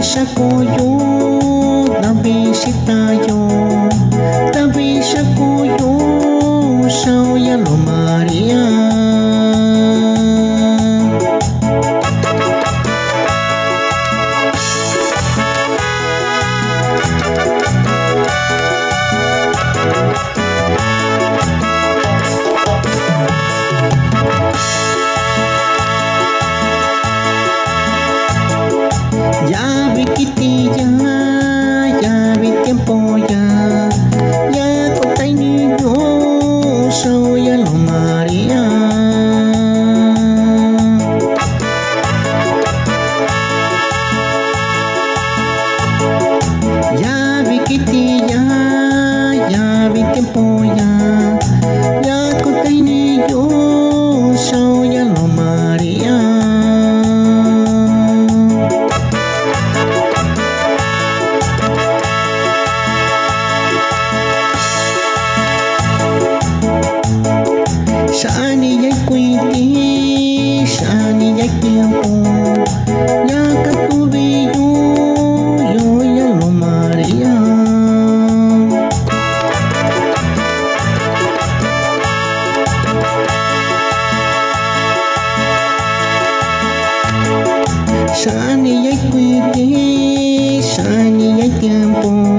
saco yo, también yo, también saco yo, soy a lo María. Ya vi quitilla, ya vi tiempo ya conté niño, soy a lo María. Ya vi quitilla, ya vi tiempo ya conté niño, soy a lo María. Sani ya cuiti, sani ya tiempo, ya que tuve yo ya lo María. Sani ya cuiti, sani ya tiempo.